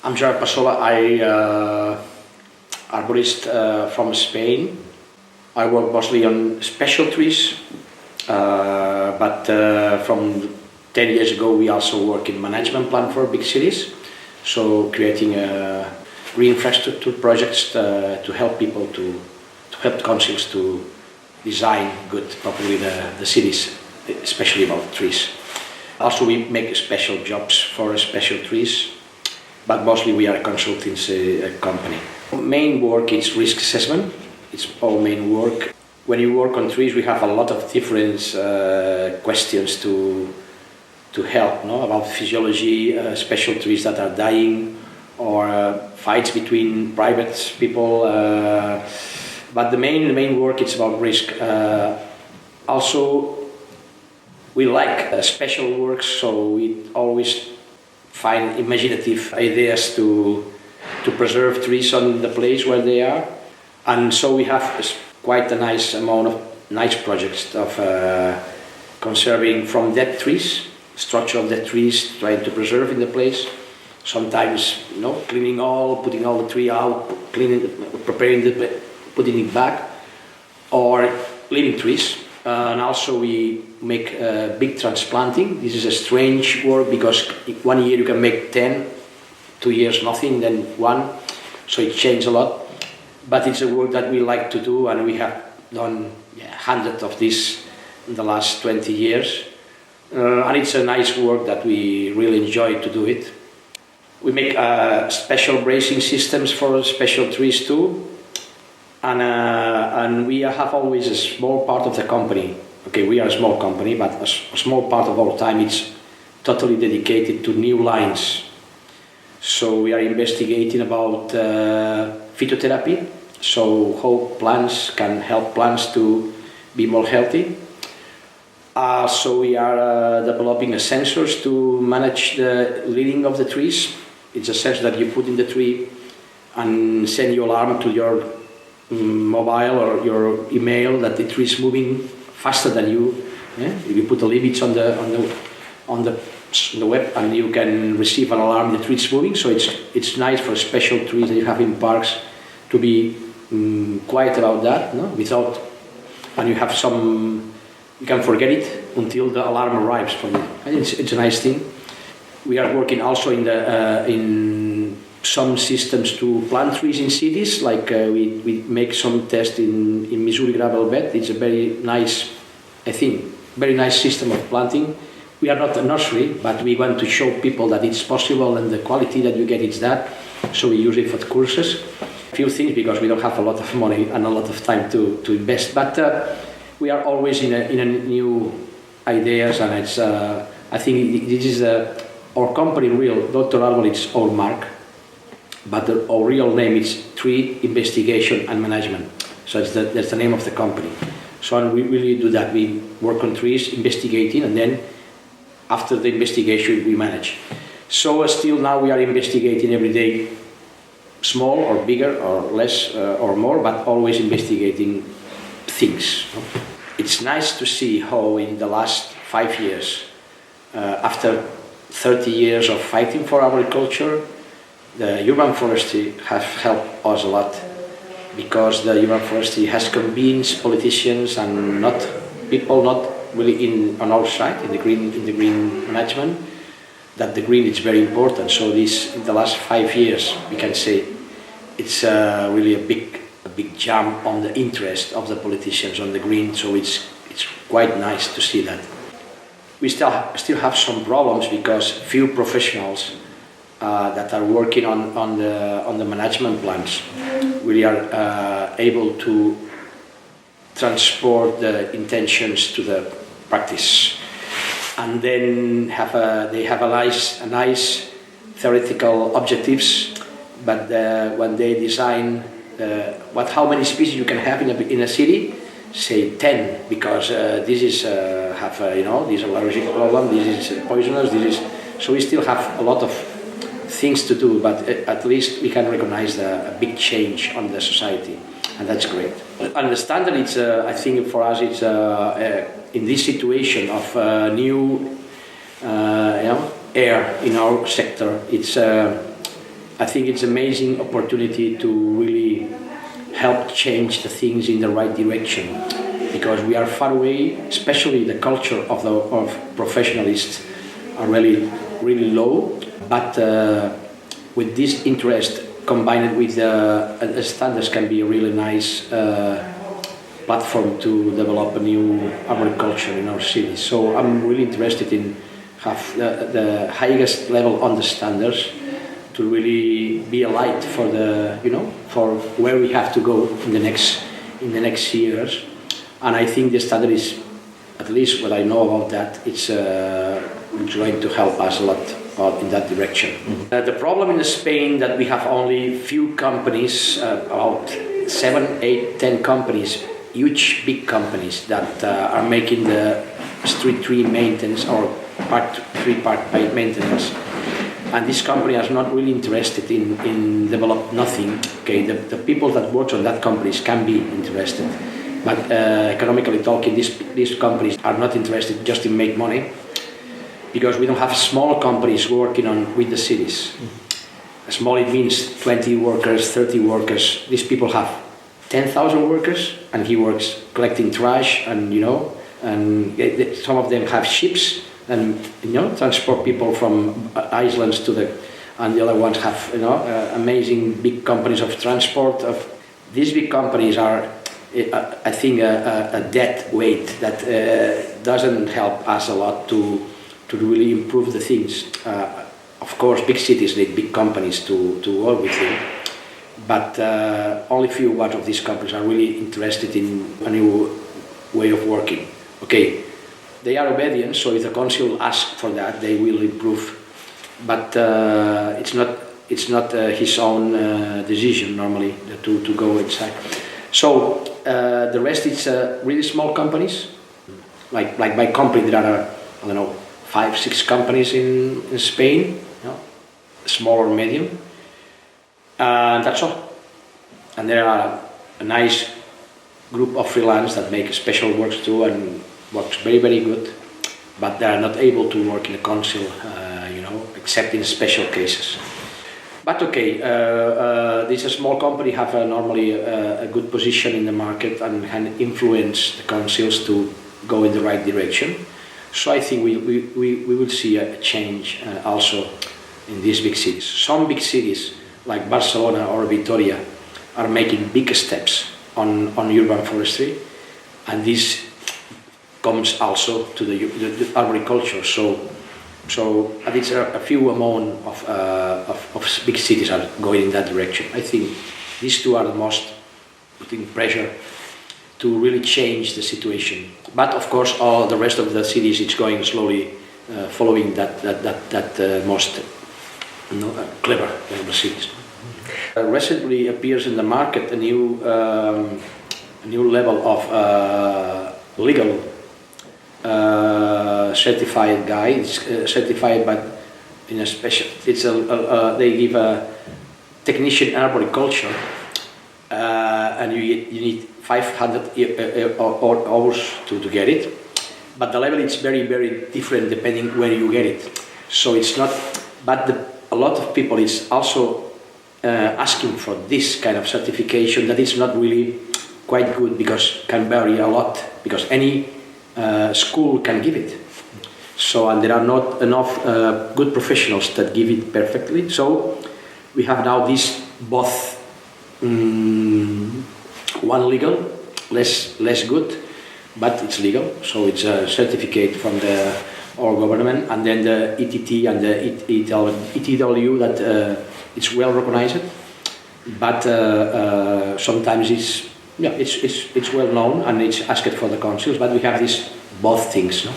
I'm Gerard Passola. Arborist from Spain. I work mostly on special trees, but from 10 years ago we also work in management plan for big cities, so creating green infrastructure projects to help people, to help councils to design good properly the cities, especially about trees. Also we make special jobs for special trees, but mostly we are a consultancy company. Main work is risk assessment. It's our main work. When you work on trees, we have a lot of different questions to help, no? About physiology, special trees that are dying, or fights between private people. But the main work is about risk. Also, we like special works, so we always find imaginative ideas to preserve trees on the place where they are. And so we have quite a nice amount of nice projects of conserving from dead trees, structure of dead trees, trying to preserve in the place. Sometimes, cleaning putting all the tree out, preparing putting it back, or living trees. And also we make big transplanting. This is a strange work because 1 year you can make 10, 2 years nothing, then 1, so it changed a lot. But it's a work that we like to do, and we have done hundreds of this in the last 20 years. And it's a nice work that we really enjoy to do it. We make special bracing systems for special trees too. And we have always a small part of the company. Okay, we are a small company, but a small part of our time it's totally dedicated to new lines. So we are investigating about phytotherapy, so how plants can help plants to be more healthy. So we are developing sensors to manage the living of the trees. It's a sensor that you put in the tree and send you alarm to your mobile or your email that the tree is moving faster than you. You put the limits on the web, and you can receive an alarm the tree is moving. So it's nice for special trees that you have in parks to be quiet about that, without, and you have you can forget it until the alarm arrives for you. It's a nice thing. We are working also in some systems to plant trees in cities, like we make some tests in Missouri gravel bed. It's a very nice, I think, very nice system of planting. We are not a nursery, but we want to show people that it's possible and the quality that you get is that. So we use it for courses. A few things because we don't have a lot of money and a lot of time to invest. But we are always in a new ideas, and it's I think this is our company real. Dr. Arbor is our mark. But our real name is Tree Investigation and Management. So that's the name of the company. So we really do that. We work on trees, investigating, and then after the investigation we manage. So still now we are investigating every day, small or bigger or less or more, but always investigating things. It's nice to see how in the last 5 years, after 30 years of fighting for arboriculture, the urban forestry has helped us a lot, because the urban forestry has convinced politicians and people not really on our side in the green management that the green is very important. So this in the last 5 years we can say it's really a big jump on the interest of the politicians on the green. So it's quite nice to see that. We still have some problems because few professionals that are working on the management plans really are able to transport the intentions to the practice, and then they have a nice theoretical objectives, but when they design how many species you can have in a city, say 10, because this is this is allergic problem, this is poisonous, so we still have a lot of things to do, but at least we can recognize a big change on the society, and that's great. And the standard, I think for us, it's in this situation of new air in our sector. I think it's an amazing opportunity to really help change the things in the right direction, because we are far away, especially the culture of professionalists are really low, but with this interest combined with the standards can be a really nice platform to develop a new arboriculture in our city. So I'm really interested in have the highest level on the standards to really be a light for the, for where we have to go in the next years. And I think the standard is, at least what I know about that, it's going to help us a lot in that direction. Mm-hmm. The problem in Spain that we have only few companies, about 7, 8, 10 companies, huge big companies that are making the street tree maintenance or part maintenance. And this company is not really interested in develop nothing. Okay, the people that work on that companies can be interested, but economically talking, these companies are not interested just in make money, because we don't have small companies working with the cities. Small, it means 20 workers, 30 workers. These people have 10,000 workers, and he works collecting trash, and some of them have ships and transport people from islands to and the other ones have amazing big companies of transport. These big companies are, I think, a dead weight that doesn't help us a lot to really improve the things. Of course, big cities need big companies to work with them, but only few of these companies are really interested in a new way of working. Okay, they are obedient, so if the council asks for that, they will improve. But it's not his own decision normally to go inside. So the rest is really small companies, like my company. There are 5, 6 companies in Spain, small or medium, and that's all. And there are a nice group of freelance that make special works too, and works very, very good, but they are not able to work in the council, except in special cases. But okay, this small company have normally a good position in the market and can influence the councils to go in the right direction. So I think we will see a change also in these big cities. Some big cities like Barcelona or Vitoria are making big steps on urban forestry, and this comes also to the arboriculture. So at least a few amount of big cities are going in that direction. I think these two are the most putting pressure to really change the situation. But of course, all the rest of the cities, it's going slowly, following that most clever cities. Recently appears in the market a new level of legal certified guide. It's certified, but in a special. They give a technician arboriculture, and you need 500 hours to get it. But the level is very, very different depending where you get it. So it's not. But a lot of people is also asking for this kind of certification that is not really quite good, because can vary a lot, because any school can give it. So, and there are not enough good professionals that give it perfectly. So we have now this both one legal, less good, but it's legal. So it's a certificate from our government, and then the ETT and the ETW that it's well recognized, but sometimes it's well known and it's asked for the councils. But we have these both things. No?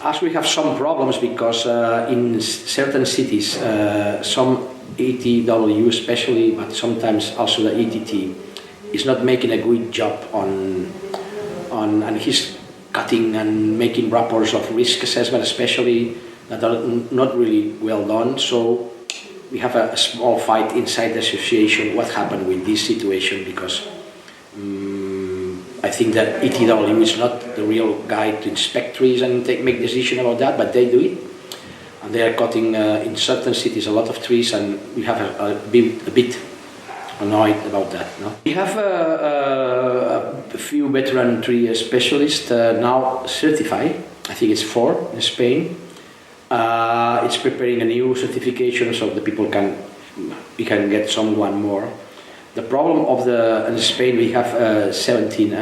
As we have some problems because in certain cities, some ETW especially, but sometimes also the ETT is not making a good job and he's cutting and making reports of risk assessment, especially, that are not really well done. So we have a small fight inside the association. What happened with this situation? Because I think that ETW is not the real guy to inspect trees and make decision about that, but they do it. and they are cutting in certain cities a lot of trees, and we have a bit annoyed about that. No? We have a few veteran tree specialists now certified. I think it's 4 in Spain. It's preparing a new certification so the people we can get someone more. The problem in Spain we have 17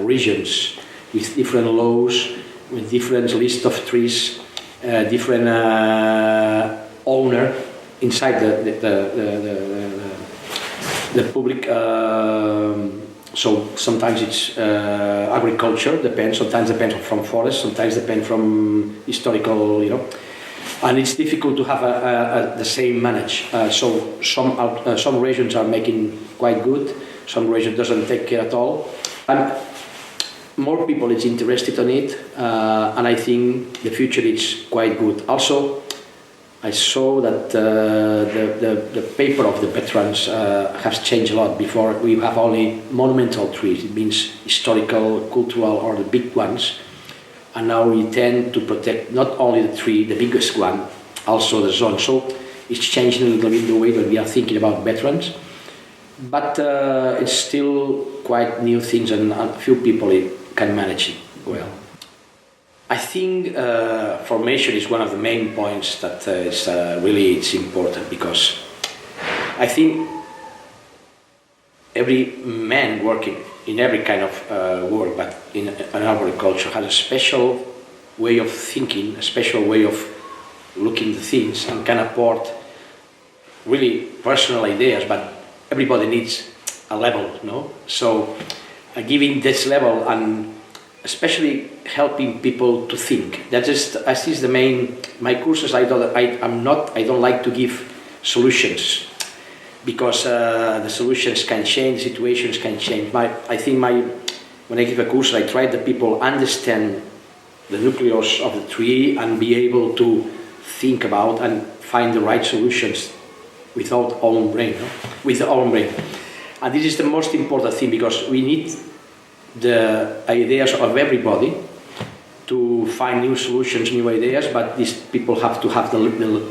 regions with different laws, with different list of trees, different owner inside the public. So sometimes it's agriculture, depends. Sometimes depends from forest. Sometimes depends from historical, And it's difficult to have the same manage. So some regions are making quite good. Some regions doesn't take care at all. And more people is interested in it, and I think the future is quite good. Also, I saw that the paper of the veterans has changed a lot. Before we have only monumental trees, it means historical, cultural, or the big ones. And now we tend to protect not only the tree, the biggest one, also the zone. So it's changing a little bit the way that we are thinking about veterans. But it's still quite new things, and a few people can manage it well. I think formation is one of the main points that it's important, because I think every man working in every kind of work, but in arboriculture, has a special way of thinking, a special way of looking at things, and can apport really personal ideas, but everybody needs a level, no? So giving this level and especially helping people to think. That is the main. My courses, I don't like to give solutions, because the solutions can change, situations can change. When I give a course, I try that people understand the nucleus of the tree and be able to think about and find the right solutions with our own brain, no? With our own brain. And this is the most important thing, because we need the ideas of everybody to find new solutions, new ideas, but these people have to have the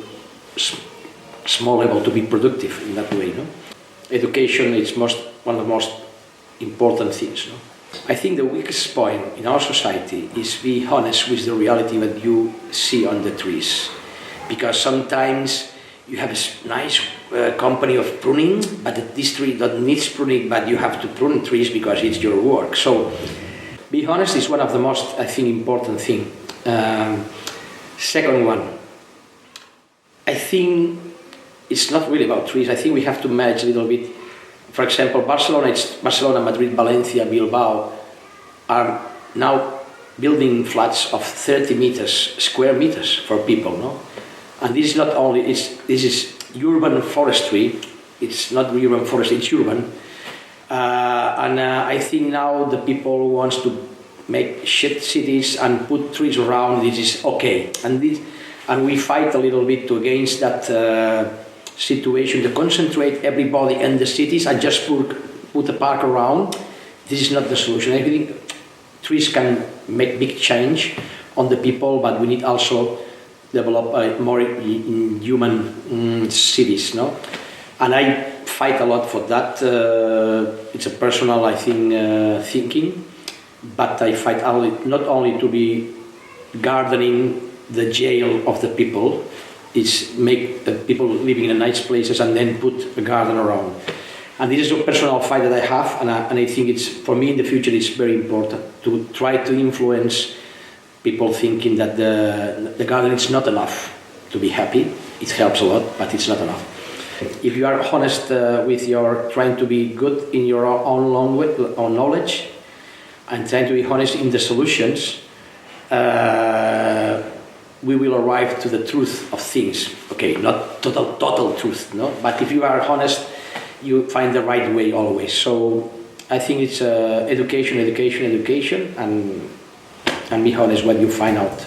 small level to be productive in that way. No? Education is one of the most important things. No? I think the weakest point in our society is be honest with the reality that you see on the trees, because sometimes you have a nice company of pruning, but this tree doesn't need pruning, but you have to prune trees because it's your work. So, be honest is one of the most, I think, important thing. Second one, I think it's not really about trees. I think we have to manage a little bit. For example, Barcelona, Madrid, Valencia, Bilbao are now building flats of 30 square meters for people, no? And this is not only, this is urban forestry. It's not urban forestry, it's urban. And I think now the people wants to make shit cities and put trees around. This is okay. And we fight a little bit against that situation, to concentrate everybody in the cities and just put a park around. This is not the solution. I think trees can make big change on the people, but we need also develop more human cities, no? And I fight a lot for that. It's a personal, I think, thinking, but I fight not only to be gardening the jail of the people, it's make the people living in nice places and then put a garden around. And this is a personal fight that I have, and I think it's, for me in the future, it's very important to try to influence people thinking that the garden is not enough to be happy. It helps a lot, but it's not enough. If you are honest with your trying to be good in your own knowledge, and trying to be honest in the solutions, we will arrive to the truth of things. Okay, not total truth, no? But if you are honest, you find the right way always. So I think it's education, and be honest what you find out.